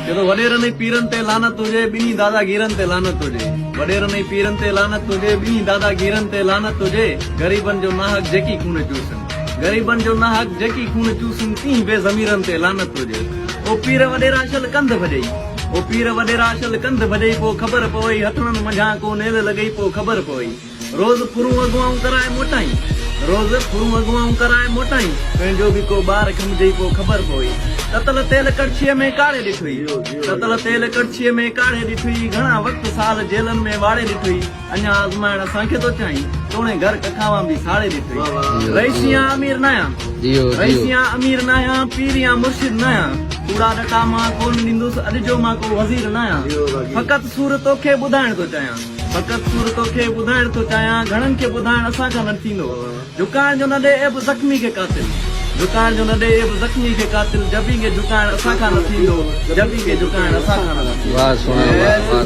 ਜਦੋਂ ਵਡੇਰ ਨਹੀਂ ਪੀਰਨ ਤੇ ਲਾਨਤ ਤੁਝੇ ਬਿਨੀ ਦਾਦਾ ਗੀਰਨ ਤੇ ਲਾਨਤ ਤੁਝੇ वडेर नहीं पीरन ते लानत तुझे बी दादा गिरन ते लानत तुझे गरीबन जो नाहक जेकी खून चूसन गरीबन जो नाहक जेकी खून चूसन ती बेज़मीरन ते लानत तुझे ओ पीर वडेरा शल कंध भजई ओ पीर वडेरा शल कंध भजई पो खबर पवई हथणन मंझा को नेल लगई पो खबर पवई रोज फुरू अगवाऊं कराए मोटाई रोज फुरू अगवाऊं कराए मोटाई पंहिंजो बि को ॿार खमजई पो खबर पवई ततल तेल कड़छीअ में काढ़े ॾिठुई ततल तेल कड़छीअ में काढ़े ॾिठुई घणा वक्त साल जेलन में वाड़े ॾिठुई अञा आज़माइण असांखे तो चाहीं तोणे घर कखावां बि साड़े ॾिठुई रईसियां अमीर नाया रईसियां अमीर नाया पीरियां मुर्शिद नाया कूड़ा डटा मां कोन ॾींदुसि अॼु जो मां को वज़ीर नाया फ़क़ति सूर तोखे ॿुधाइण थो चाहियां फ़क़ति सूर तोखे ॿुधाइण थो चाहियां घणनि खे ॿुधाइण असांखां न थींदो झुकाइण जो न ॾे एब ज़ख़्मी खे कातिल झुकाइण जो न ॾे एब ज़ख़्मी खे कातिल जबी खे झुकाइण असांखां न थींदो जबी खे झुकाइण असांखां न थींदो